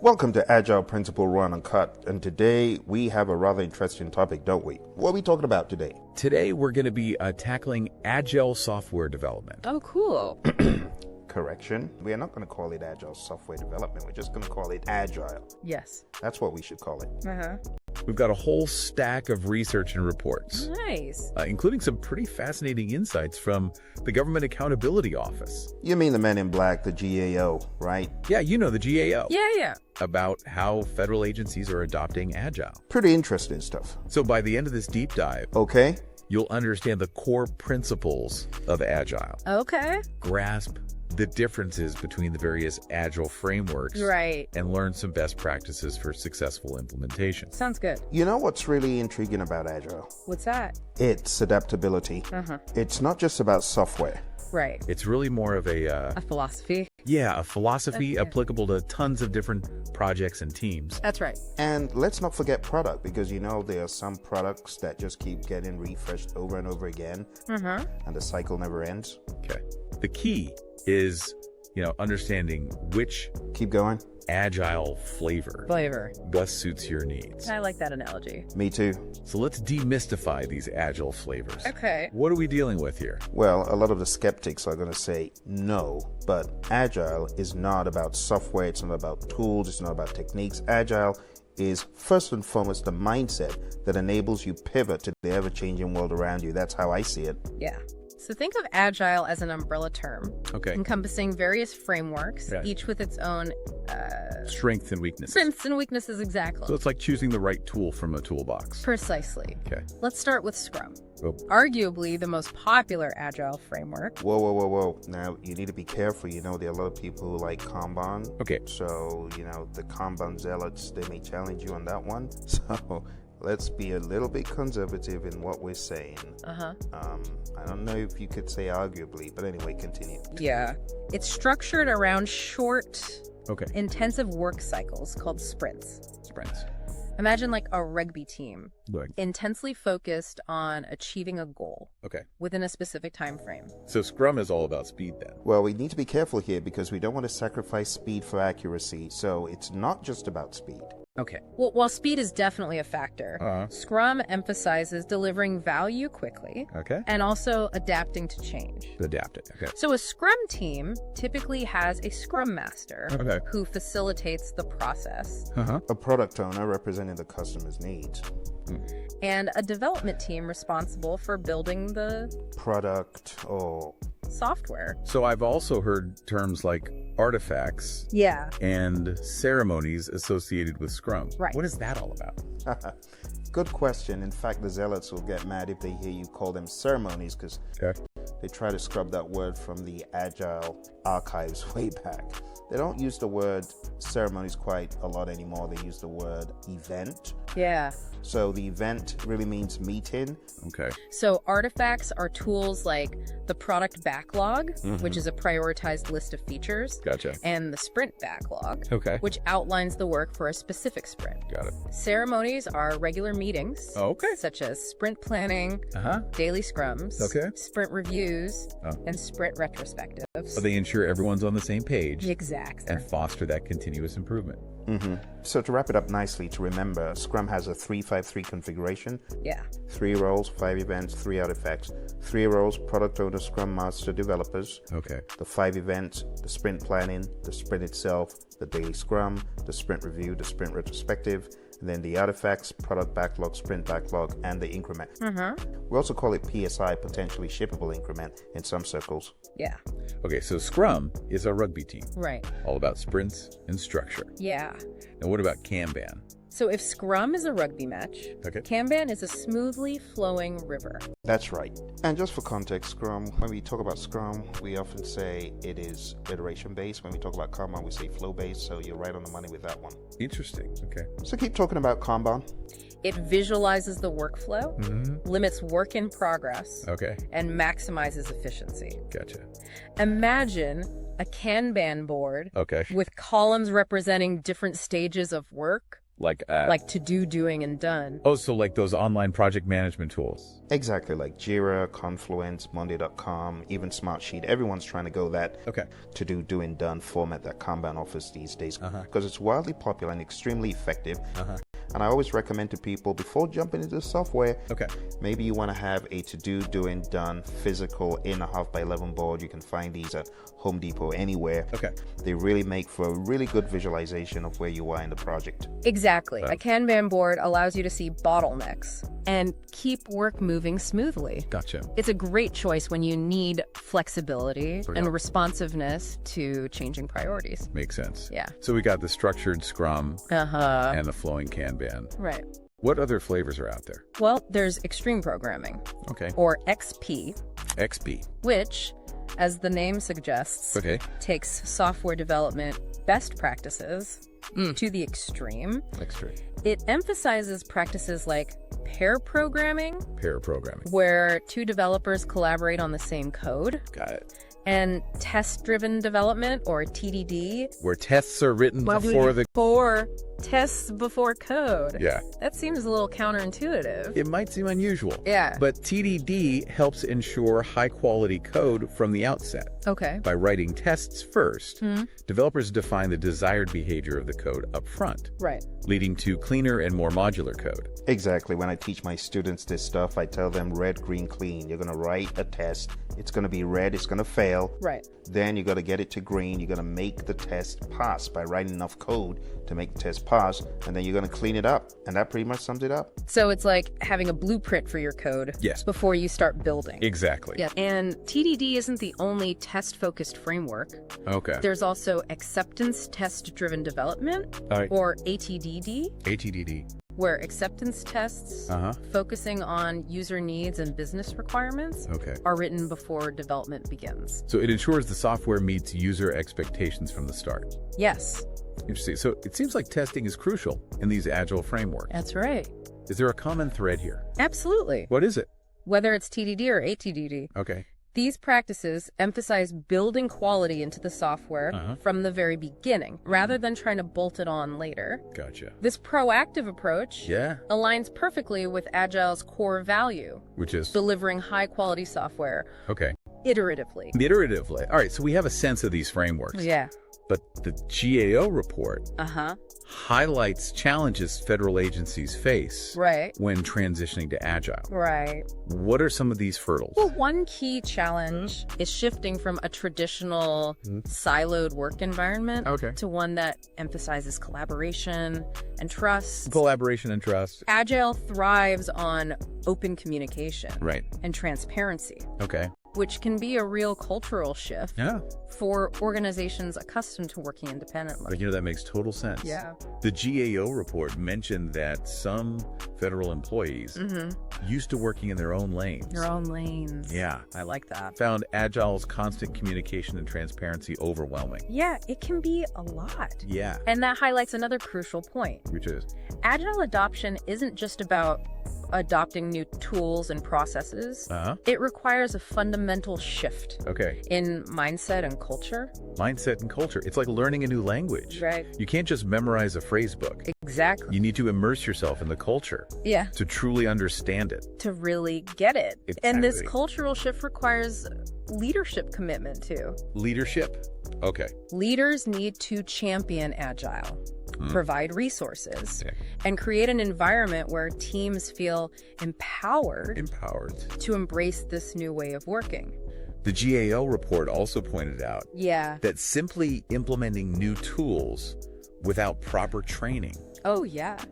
Welcome to Agile Principle Run and Cut, and today we have a rather interesting topic, don't we? What are we talking about today? Today we're going to be tackling agile software development. Oh, cool. Correction. We are not going to call it Agile Software Development. We're just going to call it Agile. Yes. That's what we should call it. We've got a whole stack of research and reports, Nice. including some pretty fascinating insights from the Government Accountability Office. You mean the Men in Black, the GAO, right? Yeah, you know, the GAO. Yeah. About how federal agencies are adopting agile. Pretty interesting stuff. So by the end of this deep dive, Okay. you'll understand the core principles of agile. Okay. Grasp the differences between the various agile frameworks. Right. And learn some best practices for successful implementation. Sounds good. You know what's really intriguing about Agile? What's that? It's adaptability. It's not just about software. Right. It's really more of A philosophy. a philosophy Okay. applicable to tons of different projects and teams. That's right. And let's not forget product, because you know there are some products that just keep getting refreshed over and over again, and the cycle never ends. Okay. The key is, understanding which Keep going. agile flavor best suits your needs. I like that analogy. Me too. So let's demystify these agile flavors. Okay. What are we dealing with here? Well, a lot of the skeptics are going to say no, but Agile is not about software, it's not about tools, it's not about techniques. Agile is first and foremost the mindset that enables you pivot to the ever-changing world around you. That's how I see it. Yeah. So think of agile as an umbrella term, Okay. encompassing various frameworks, Right. each with its own Strengths and weaknesses. strengths and weaknesses. Exactly. So it's like choosing the right tool from a toolbox. Precisely. Okay. Let's start with Scrum. Oh. Arguably the most popular agile framework. Whoa. Now, you need to be careful. You know, there are a lot of people who like Kanban. Okay. So, the Kanban zealots, they may challenge you on that one. So, let's be a little bit conservative in what we're saying. I don't know if you could say arguably, but anyway, continue. Yeah. It's structured around short, Okay. intensive work cycles called sprints. Sprints. Imagine like a rugby team, Good. intensely focused on achieving a goal Okay. within a specific time frame. So Scrum is all about speed then. Well, we need to be careful here because we don't want to sacrifice speed for accuracy. So, it's not just about speed. Okay. Well, while speed is definitely a factor, Uh-huh. Scrum emphasizes delivering value quickly Okay. and also adapting to change. Adapt it. Okay. So a Scrum team typically has a Scrum Master Okay. who facilitates the process, Uh-huh. A product owner representing the customer's needs. and a development team responsible for building the Product or software. So I've also heard terms like artifacts Yeah. and ceremonies associated with Scrum. Right. What is that all about? Good question. In fact, the zealots will get mad if they hear you call them ceremonies because Okay. they try to scrub that word from the Agile archives way back. They don't use the word ceremonies quite a lot anymore. They use the word event. Yeah. So the event really means meeting. Okay. So artifacts are tools like the product backlog, which is a prioritized list of features, Gotcha. and the sprint backlog, Okay. which outlines the work for a specific sprint. Got it. Ceremonies are regular meetings, Okay. such as sprint planning, Uh-huh. daily scrums, Okay. sprint reviews, Oh. and sprint retrospectives. So they ensure everyone's on the same page Exactly. and foster that continuous improvement. So to wrap it up nicely, to remember, Scrum has a 3-5-3 configuration. Yeah. 3 roles, 5 events, 3 artifacts. 3 roles, product owner, Scrum master, developers. Okay. The 5 events, the sprint planning, the sprint itself, the daily scrum, the sprint review, the sprint retrospective, and then the artifacts, product backlog, sprint backlog, and the increment. We also call it PSI, potentially shippable increment, in some circles. Yeah. Okay, so Scrum is a rugby team, Right. all about sprints and structure. Yeah. Now what about Kanban? So if Scrum is a rugby match, Okay. Kanban is a smoothly flowing river. That's right. And just for context, Scrum, when we talk about Scrum, we often say it is iteration based. When we talk about Kanban, we say flow based. So you're right on the money with that one. Interesting. Okay. So keep talking about Kanban. It visualizes the workflow, limits work in progress, Okay. and maximizes efficiency. Gotcha. Imagine a Kanban board Okay. with columns representing different stages of work Like to do, doing, and done. Oh, so like those online project management tools. Exactly, like Jira, Confluence, Monday.com, even Smartsheet. Everyone's trying to go that to do, doing, done format that Kanban offers these days because it's wildly popular and extremely effective. And I always recommend to people before jumping into the software, maybe you want to have a to-do, doing, done physical 8.5 by 11 board. You can find these at Home Depot, anywhere. They really make for a really good visualization of where you are in the project. Exactly. A Kanban board allows you to see bottlenecks and keep work moving smoothly. Gotcha. It's a great choice when you need flexibility and responsiveness to changing priorities. Makes sense. Yeah. So we got the structured Scrum and the flowing Kanban. Right. What other flavors are out there? Well, there's extreme programming, or XP, which, as the name suggests, takes software development best practices to the extreme. It emphasizes practices like pair programming, where two developers collaborate on the same code. Got it. And test-driven development, or TDD, where tests are written before tests before code. Yeah. That seems a little counterintuitive. It might seem unusual. Yeah. But TDD helps ensure high-quality code from the outset. By writing tests first, developers define the desired behavior of the code up front. Leading to cleaner and more modular code. Exactly. When I teach my students this stuff, I tell them red, green, clean. You're going to write a test. It's going to be red. It's going to fail. Then you got to get it to green. You're going to make the test pass by writing enough code to make the test pass. And then you're going to clean it up. And that pretty much sums it up. So it's like having a blueprint for your code before you start building. Exactly. Yeah. And TDD isn't the only test-focused framework. There's also acceptance test-driven development, or ATDD. Where acceptance tests, focusing on user needs and business requirements, are written before development begins. So it ensures the software meets user expectations from the start. Yes. Interesting. So it seems like testing is crucial in these agile frameworks. That's right. Is there a common thread here? Absolutely. What is it? Whether it's TDD or ATDD. These practices emphasize building quality into the software from the very beginning, rather than trying to bolt it on later. Gotcha. This proactive approach aligns perfectly with Agile's core value, which is delivering high-quality software iteratively. All right, so we have a sense of these frameworks. But the GAO report highlights challenges federal agencies face when transitioning to Agile. What are some of these hurdles? Well, one key challenge is shifting from a traditional siloed work environment to one that emphasizes collaboration and trust. Agile thrives on open communication and transparency. Which can be a real cultural shift for organizations accustomed to working independently. But that makes total sense. The GAO report mentioned that some federal employees used to working in their own lanes. I like that. Found Agile's constant communication and transparency overwhelming. It can be a lot. And that highlights another crucial point. Which is? Agile adoption isn't just about adopting new tools and processes. It requires a fundamental shift in mindset and culture. It's like learning a new language. You can't just memorize a phrase book. You need to immerse yourself in the culture to truly understand it. To really get it. And this cultural shift requires leadership commitment too. Leaders need to champion Agile, provide resources, and create an environment where teams feel empowered to embrace this new way of working. The GAO report also pointed out that simply implementing new tools without proper training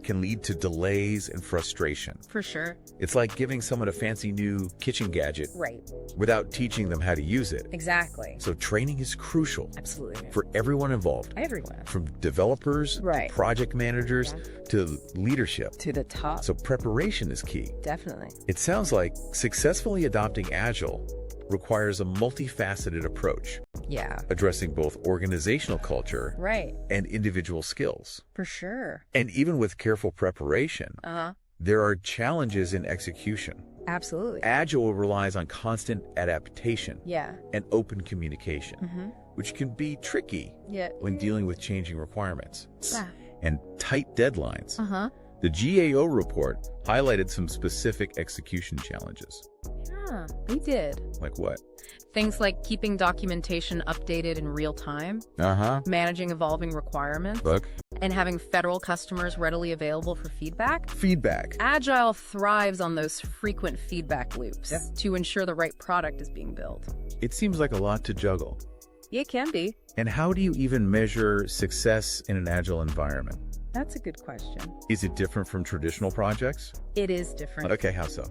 can lead to delays and frustration. For sure. It's like giving someone a fancy new kitchen gadget without teaching them how to use it. Exactly. So training is crucial. Absolutely. For everyone involved. From developers, project managers, to leadership. To the top. So preparation is key. Definitely. It sounds like successfully adopting Agile requires a multifaceted approach. Addressing both organizational culture and individual skills. For sure. And even with careful preparation, there are challenges in execution. Absolutely. Agile relies on constant adaptation and open communication, which can be tricky when dealing with changing requirements. and tight deadlines. The GAO report highlighted some specific execution challenges. Yeah, they did. Like what? Things like keeping documentation updated in real time, managing evolving requirements, and having federal customers readily available for feedback. Agile thrives on those frequent feedback loops to ensure the right product is being built. It seems like a lot to juggle. It can be. And how do you even measure success in an Agile environment? That's a good question. Is it different from traditional projects? It is different. Okay, how so?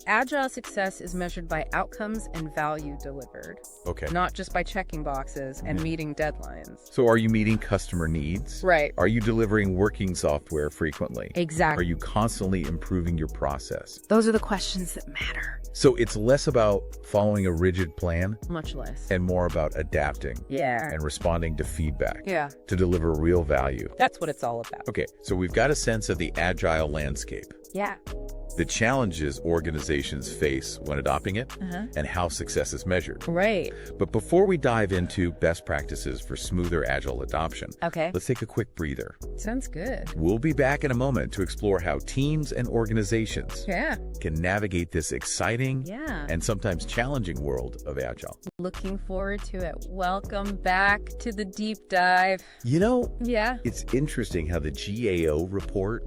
Agile success is measured by outcomes and value delivered. Okay. Not just by checking boxes and meeting deadlines. So are you meeting customer needs? Right. Are you delivering working software frequently? Exactly. Are you constantly improving your process? Those are the questions that matter. So it's less about following a rigid plan? Much less. And more about adapting. Yeah. And responding to feedback. Yeah. To deliver real value. That's what it's all about. Okay, so we've got a sense of the Agile landscape. Yeah. The challenges organizations face when adopting it, and how success is measured. Right. But before we dive into best practices for smoother Agile adoption, let's take a quick breather. Sounds good. We'll be back in a moment to explore how teams and organizations can navigate this exciting and sometimes challenging world of Agile. Looking forward to it. Welcome back to the deep dive. You know, it's interesting how the GAO report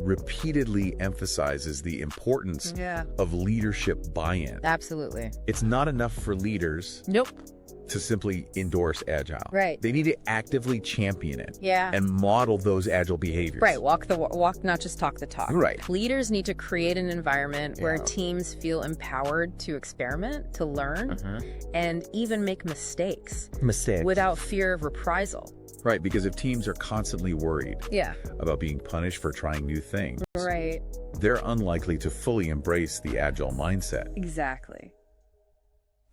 repeatedly emphasizes the importance of leadership buy-in. Absolutely. It's not enough for leaders to simply endorse Agile. Right. They need to actively champion it and model those Agile behaviors. Right. Walk the walk, not just talk the talk. Right. Leaders need to create an environment where teams feel empowered to experiment, to learn, and even make mistakes. Without fear of reprisal. Right, because if teams are constantly worried about being punished for trying new things, they're unlikely to fully embrace the Agile mindset. Exactly.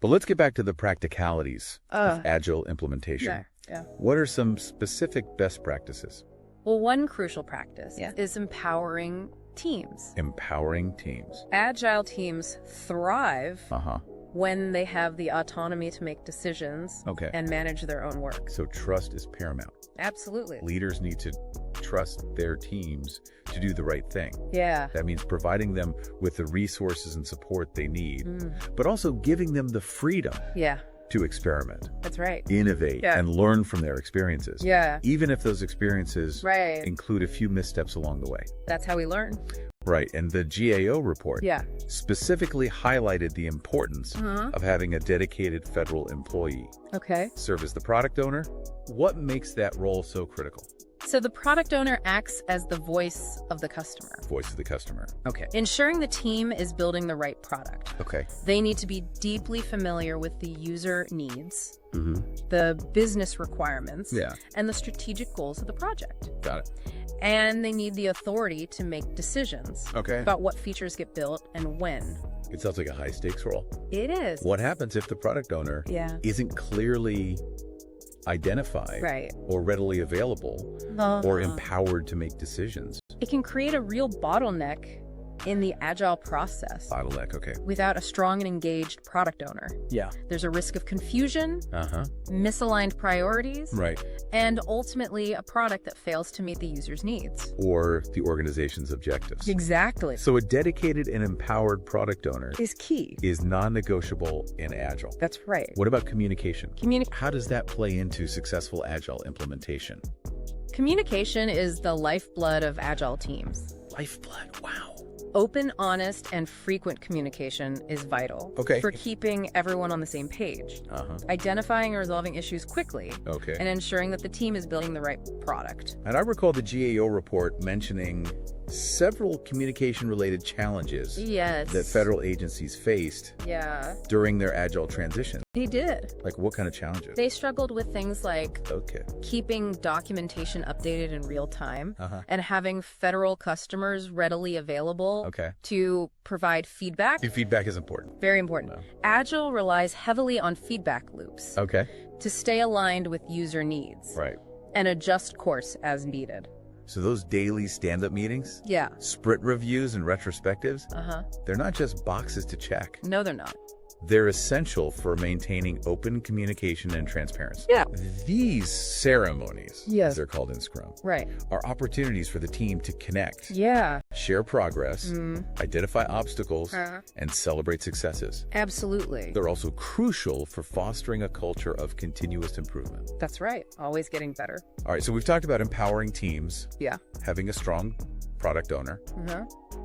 But let's get back to the practicalities of Agile implementation. What are some specific best practices? Well, one crucial practice is empowering teams. Empowering teams. Agile teams thrive when they have the autonomy to make decisions and manage their own work. So trust is paramount. Absolutely. Leaders need to trust their teams to do the right thing. Yeah. That means providing them with the resources and support they need, but also giving them the freedom to experiment. That's right. Innovate and learn from their experiences. Yeah. Even if those experiences include a few missteps along the way. That's how we learn. Right, and the GAO report specifically highlighted the importance of having a dedicated federal employee serve as the product owner. What makes that role so critical? So the product owner acts as the voice of the customer. Voice of the customer. Okay. Ensuring the team is building the right product. Okay. They need to be deeply familiar with the user needs, the business requirements, and the strategic goals of the project. Got it. And they need the authority to make decisions about what features get built and when. It sounds like a high-stakes role. It is. What happens if the product owner isn't clearly identified or readily available or empowered to make decisions? It can create a real bottleneck in the Agile process. Bottleneck, okay. Without a strong and engaged product owner. Yeah. There's a risk of confusion, misaligned priorities, and ultimately a product that fails to meet the user's needs. Or the organization's objectives. Exactly. So a dedicated and empowered product owner is key. Is non-negotiable in Agile. That's right. What about communication? How does that play into successful Agile implementation? Communication is the lifeblood of Agile teams. Lifeblood, wow. Open, honest, and frequent communication is vital for keeping everyone on the same page, identifying and resolving issues quickly, and ensuring that the team is building the right product. And I recall the GAO report mentioning several communication-related challenges that federal agencies faced during their Agile transition. They did. Like what kind of challenges? They struggled with things like keeping documentation updated in real time and having federal customers readily available to provide feedback. Feedback is important. Very important. Agile relies heavily on feedback loops to stay aligned with user needs and adjust course as needed. So those daily stand-up meetings, sprint reviews and retrospectives, they're not just boxes to check. No, they're not. They're essential for maintaining open communication and transparency. Yeah. These ceremonies, Yes. as they're called in Scrum, Right. are opportunities for the team to connect, Yeah. share progress, identify obstacles, and celebrate successes. Absolutely. They're also crucial for fostering a culture of continuous improvement. That's right. Always getting better. All right, so we've talked about empowering teams, Yeah. having a strong product owner,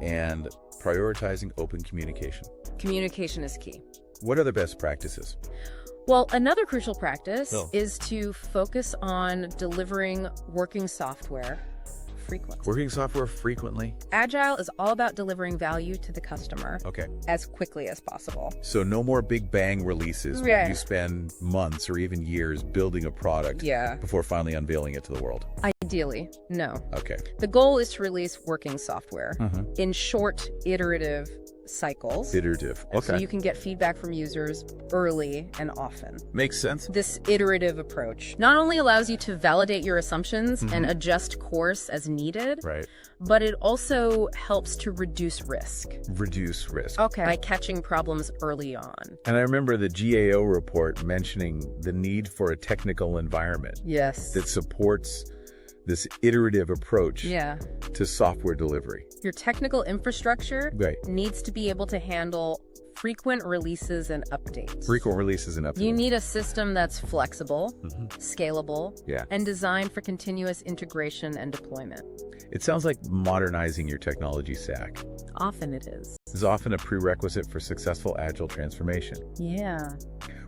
and prioritizing open communication. Communication is key. What are the best practices? Well, another crucial practice is to focus on delivering working software frequently. Working software frequently. Agile is all about delivering value to the customer as quickly as possible. So no more big bang releases where you spend months or even years building a product before finally unveiling it to the world. Ideally, no. Okay. The goal is to release working software in short, iterative cycles. Iterative. Okay. So you can get feedback from users early and often. Makes sense. This iterative approach not only allows you to validate your assumptions and adjust course as needed, but it also helps to reduce risk. Reduce risk. By catching problems early on. And I remember the GAO report mentioning the need for a technical environment that supports this iterative approach to software delivery. Your technical infrastructure needs to be able to handle frequent releases and updates. Frequent releases and updates. You need a system that's flexible, scalable, and designed for continuous integration and deployment. It sounds like modernizing your technology stack. Often it is. Is often a prerequisite for successful agile transformation. Yeah.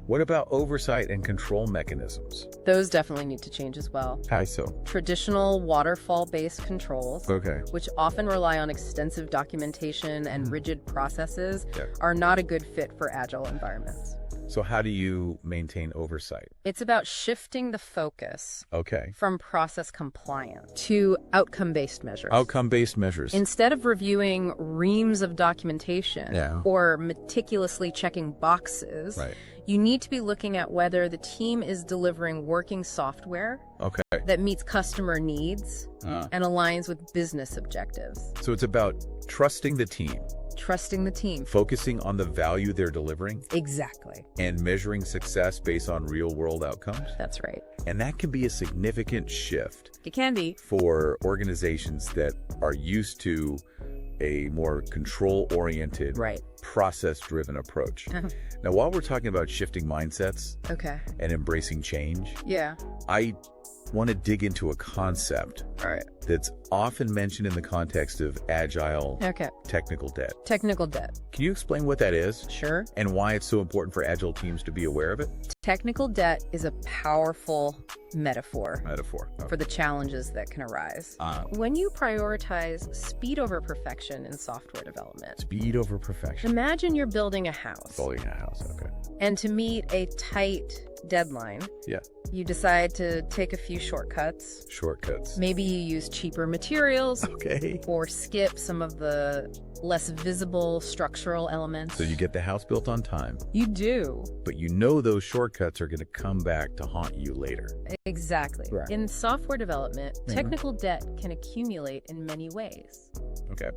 What about oversight and control mechanisms? Those definitely need to change as well. How so? Traditional waterfall-based controls, which often rely on extensive documentation and rigid processes, are not a good fit for agile environments. So how do you maintain oversight? It's about shifting the focus Okay. from process compliance to outcome-based measures. Outcome-based measures. Instead of reviewing reams of documentation or meticulously checking boxes, you need to be looking at whether the team is delivering working software that meets customer needs and aligns with business objectives. So it's about trusting the team. Trusting the team. Focusing on the value they're delivering. Exactly. And measuring success based on real-world outcomes. That's right. And that can be a significant shift. It can be. For organizations that are used to a more control-oriented, process-driven approach. Now, while we're talking about shifting mindsets and embracing change, I want to dig into a concept that's often mentioned in the context of agile technical debt. Technical debt. Can you explain what that is? Sure. And why it's so important for agile teams to be aware of it? Technical debt is a powerful metaphor for the challenges that can arise. When you prioritize speed over perfection in software development. Speed over perfection. Imagine you're building a house. Building a house, And to meet a tight deadline, you decide to take a few shortcuts. Maybe you use cheaper materials. Or skip some of the less visible structural elements. So you get the house built on time. You do. But you know those shortcuts are going to come back to haunt you later. Exactly. In software development, technical debt can accumulate in many ways.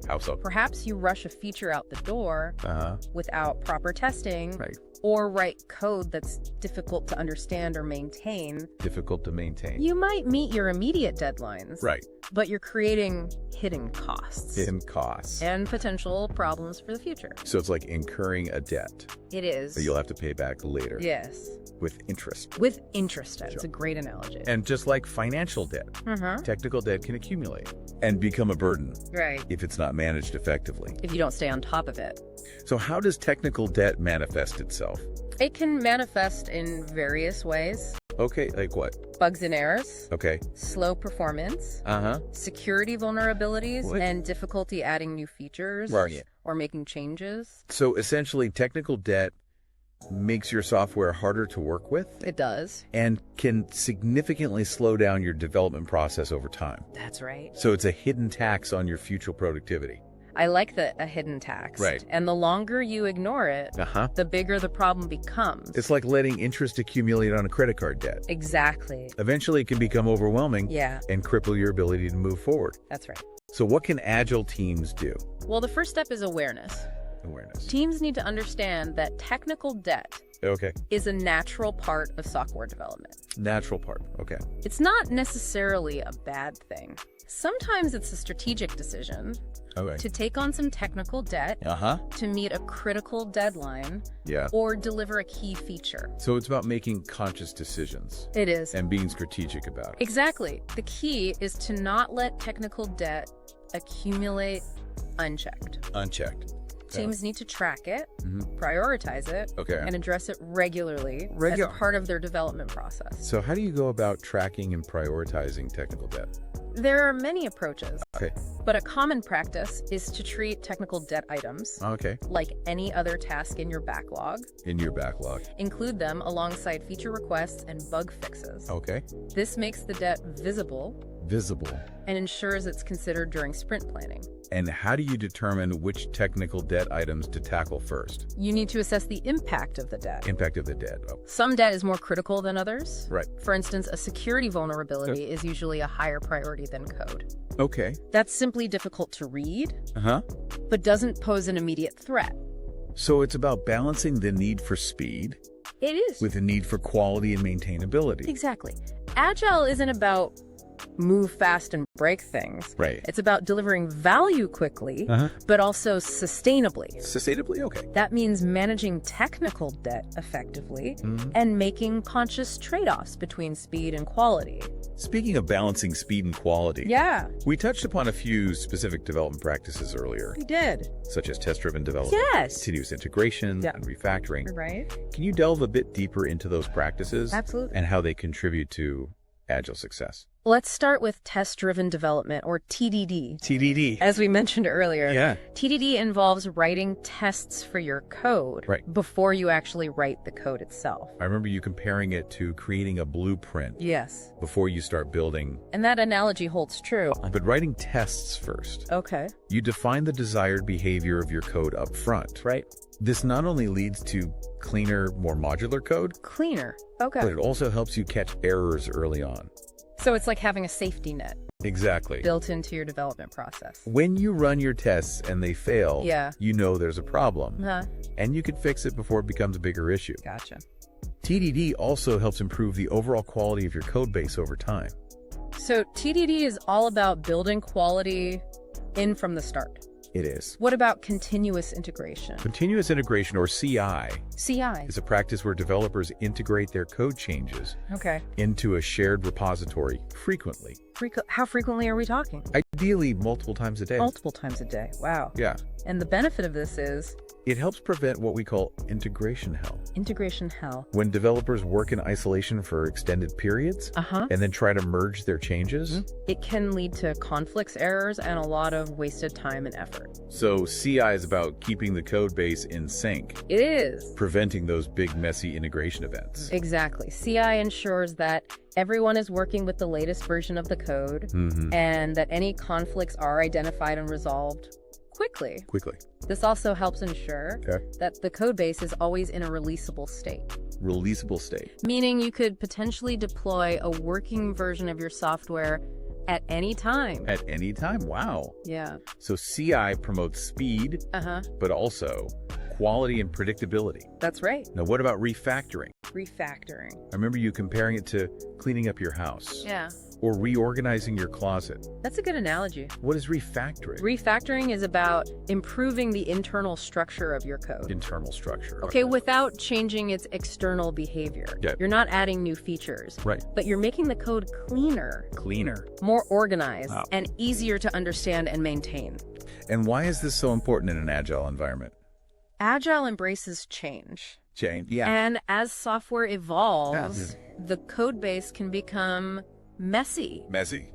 How so? Perhaps you rush a feature out the door without proper testing. Or write code that's difficult to understand or maintain. You might meet your immediate deadlines. But you're creating hidden costs. And potential problems for the future. So it's like incurring a debt. It is. That you'll have to pay back later. Yes. With interest. With interest. It's a great analogy. And just like financial debt, technical debt can accumulate and become a burden. If it's not managed effectively. If you don't stay on top of it. So how does technical debt manifest itself? It can manifest in various ways. Like what? Bugs and errors. Slow performance. Security vulnerabilities and difficulty adding new features or making changes. So essentially, technical debt makes your software harder to work with. It does. And can significantly slow down your development process over time. That's right. So it's a hidden tax on your future productivity. I like a hidden tax. And the longer you ignore it, the bigger the problem becomes. It's like letting interest accumulate on a credit card debt. Exactly. Eventually, it can become overwhelming and cripple your ability to move forward. That's right. So what can agile teams do? Well, the first step is awareness. Teams need to understand that technical debt is a natural part of software development. Natural part. Okay. It's not necessarily a bad thing. Sometimes it's a strategic decision to take on some technical debt to meet a critical deadline or deliver a key feature. So it's about making conscious decisions. It is. And being strategic about it. Exactly. The key is to not let technical debt accumulate unchecked. Teams need to track it, prioritize it, and address it regularly as part of their development process. So how do you go about tracking and prioritizing technical debt? There are many approaches, but a common practice is to treat technical debt items like any other task in your backlog. Include them alongside feature requests and bug fixes. This makes the debt visible and ensures it's considered during sprint planning. And how do you determine which technical debt items to tackle first? You need to assess the impact of the debt. Oh. Some debt is more critical than others. Right. For instance, a security vulnerability is usually a higher priority than code. Okay. That's simply difficult to read, but doesn't pose an immediate threat. So it's about balancing the need for speed It is. with the need for quality and maintainability. Exactly. Agile isn't about move fast and break things. Right. It's about delivering value quickly, but also sustainably. Sustainably? Okay. That means managing technical debt effectively and making conscious trade-offs between speed and quality. Speaking of balancing speed and quality, we touched upon a few specific development practices earlier. We did. Such as test-driven development, continuous integration, and refactoring. Right. Can you delve a bit deeper into those practices? Absolutely. And how they contribute to Agile success? Let's start with test-driven development, or TDD. TDD. As we mentioned earlier, Yeah. TDD involves writing tests for your code before you actually write the code itself. I remember you comparing it to creating a blueprint Yes. before you start building. And that analogy holds true. But writing tests first. Okay. You define the desired behavior of your code up front. Right. This not only leads to cleaner, more modular code, Cleaner. Okay. but it also helps you catch errors early on. So it's like having a safety net Exactly. built into your development process. When you run your tests and they fail, Yeah. you know there's a problem. Huh. And you can fix it before it becomes a bigger issue. Gotcha. TDD also helps improve the overall quality of your code base over time. So TDD is all about building quality in from the start. It is. What about continuous integration? Continuous integration, or CI, CI. is a practice where developers integrate their code changes into a shared repository frequently. How frequently are we talking? Ideally, multiple times a day. Multiple times a day. Wow. Yeah. And the benefit of this is? It helps prevent what we call integration hell. Integration hell. When developers work in isolation for extended periods and then try to merge their changes. It can lead to conflicts, errors, and a lot of wasted time and effort. So CI is about keeping the code base in sync. It is. Preventing those big, messy integration events. Exactly. CI ensures that everyone is working with the latest version of the code and that any conflicts are identified and resolved quickly. This also helps ensure that the code base is always in a releasable state. Releasable state. Meaning you could potentially deploy a working version of your software at any time. At any time? Wow. Yeah. So CI promotes speed, but also quality and predictability. That's right. Now, what about refactoring? Refactoring. I remember you comparing it to cleaning up your house. Yeah. Or reorganizing your closet. That's a good analogy. What is refactoring? Refactoring is about improving the internal structure of your code. Internal structure. Okay, without changing its external behavior. Yeah. You're not adding new features. Right. But you're making the code cleaner. Cleaner. More organized and easier to understand and maintain. And why is this so important in an agile environment? Agile embraces change. Yeah. And as software evolves, the code base can become messy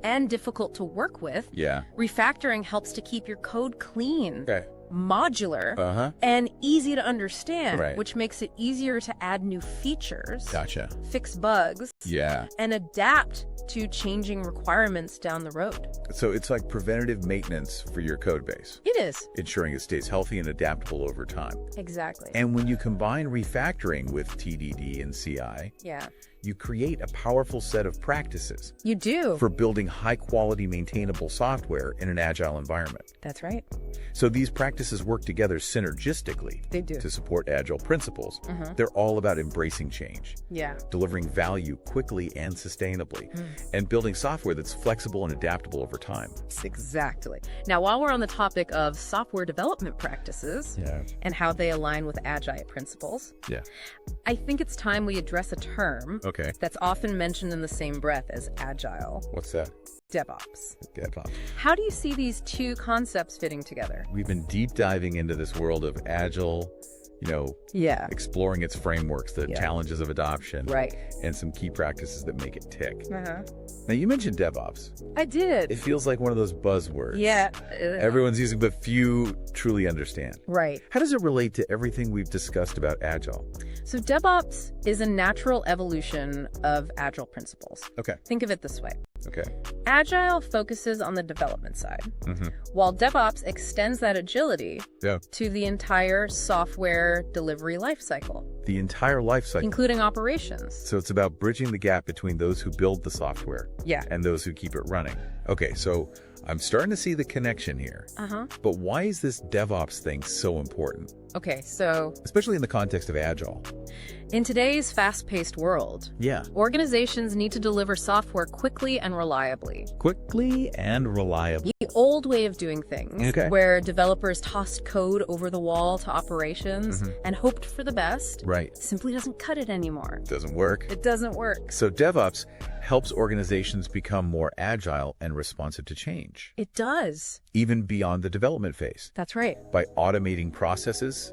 and difficult to work with. Yeah. Refactoring helps to keep your code clean, modular, and easy to understand, which makes it easier to add new features, fix bugs, and adapt to changing requirements down the road. So it's like preventative maintenance for your code base. It is. Ensuring it stays healthy and adaptable over time. Exactly. And when you combine refactoring with TDD and CI, you create a powerful set of practices. You do. For building high-quality, maintainable software in an agile environment. That's right. So these practices work together synergistically. They do. To support agile principles. They're all about embracing change. Yeah. Delivering value quickly and sustainably. And building software that's flexible and adaptable over time. Exactly. Now, while we're on the topic of software development practices and how they align with agile principles, I think it's time we address a term that's often mentioned in the same breath as agile. What's that? DevOps. DevOps. How do you see these two concepts fitting together? We've been deep diving into this world of agile, exploring its frameworks, the challenges of adoption, and some key practices that make it tick. Now, you mentioned DevOps. I did. It feels like one of those buzzwords. Yeah. Everyone's using, but few truly understand. Right. How does it relate to everything we've discussed about agile? So DevOps is a natural evolution of agile principles. Okay. Think of it this way. Okay. Agile focuses on the development side, while DevOps extends that agility to the entire software delivery lifecycle. The entire lifecycle. Including operations. So it's about bridging the gap between those who build the software and those who keep it running. Okay, so I'm starting to see the connection here. But why is this DevOps thing so important? Okay, so... Especially in the context of Agile. In today's fast-paced world, organizations need to deliver software quickly and reliably. Quickly and reliably. The old way of doing things, where developers tossed code over the wall to operations and hoped for the best, simply doesn't cut it anymore. Doesn't work. It doesn't work. So DevOps helps organizations become more agile and responsive to change. It does. Even beyond the development phase. That's right. By automating processes,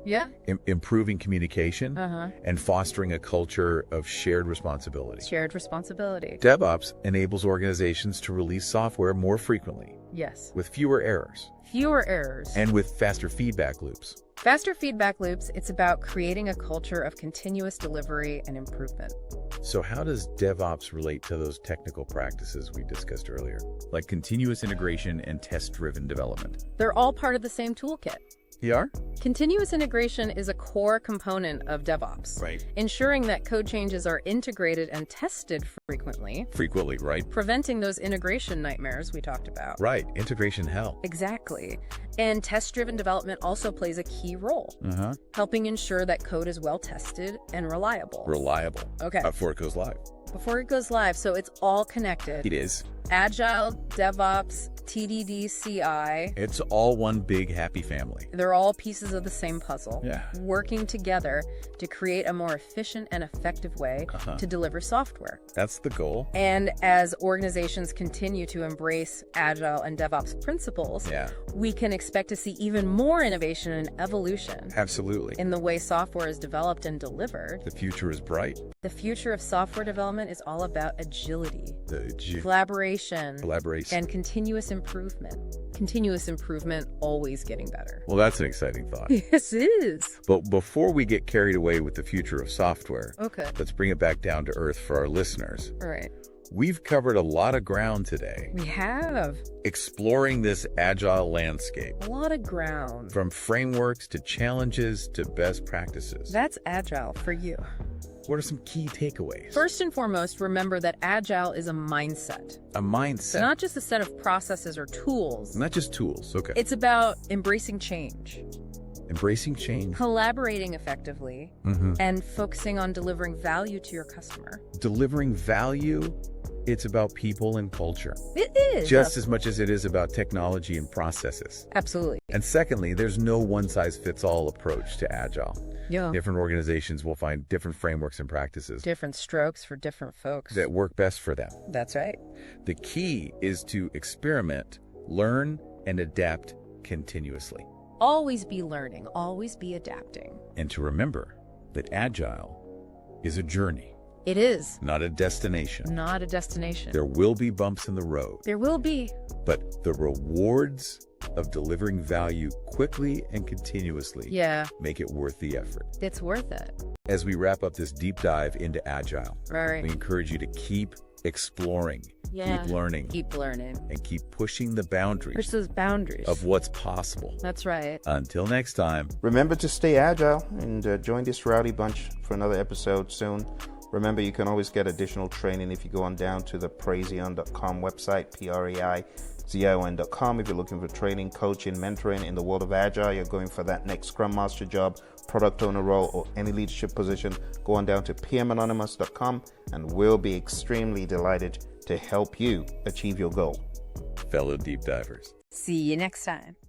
improving communication, and fostering a culture of shared responsibility. Shared responsibility. DevOps enables organizations to release software more frequently. Yes. With fewer errors. Fewer errors. And with faster feedback loops. Faster feedback loops, it's about creating a culture of continuous delivery and improvement. So how does DevOps relate to those technical practices we discussed earlier, like continuous integration and test-driven development? They're all part of the same toolkit. They are? Continuous integration is a core component of DevOps. Right. Ensuring that code changes are integrated and tested frequently. Frequently, right. Preventing those integration nightmares we talked about. Right. Integration hell. Exactly. And test-driven development also plays a key role. Helping ensure that code is well tested and reliable. Reliable. Okay. Before it goes live. Before it goes live, so it's all connected. It is. Agile, DevOps, TDD, CI. It's all one big happy family. They're all pieces of the same puzzle. Yeah. Working together to create a more efficient and effective way to deliver software. That's the goal. And as organizations continue to embrace Agile and DevOps principles, we can expect to see even more innovation and evolution. Absolutely. In the way software is developed and delivered. The future is bright. The future of software development is all about agility, collaboration, and continuous improvement. Continuous improvement, always getting better. Well, that's an exciting thought. Yes, it is. But before we get carried away with the future of software, let's bring it back down to earth for our listeners. All right. We've covered a lot of ground today. We have. Exploring this agile landscape. A lot of ground. From frameworks to challenges to best practices. That's Agile for you. What are some key takeaways? First and foremost, remember that Agile is a mindset. A mindset. It's not just a set of processes or tools. Not just tools, okay. It's about embracing change. Embracing change. Collaborating effectively. And focusing on delivering value to your customer. Delivering value? It's about people and culture. It is. Just as much as it is about technology and processes. Absolutely. And secondly, there's no one-size-fits-all approach to Agile. Yeah. Different organizations will find different frameworks and practices. Different strokes for different folks. That work best for them. That's right. The key is to experiment, learn, and adapt continuously. Always be learning, always be adapting. And to remember that Agile is a journey. It is. Not a destination. Not a destination. There will be bumps in the road. There will be. But the rewards of delivering value quickly and continuously make it worth the effort. It's worth it. As we wrap up this deep dive into Agile, we encourage you to keep exploring, keep learning, and keep pushing the boundaries. Push those boundaries of what's possible. That's right. Until next time. Remember to stay agile and join this rowdy bunch for another episode soon. Remember, you can always get additional training if you go on down to the praizion.com website, PRAIZION.com. If you're looking for training, coaching, mentoring in the world of Agile, you're going for that next Scrum Master job, product owner role, or any leadership position, go on down to PMAnonymous.com and we'll be extremely delighted to help you achieve your goal. Fellow deep divers. See you next time.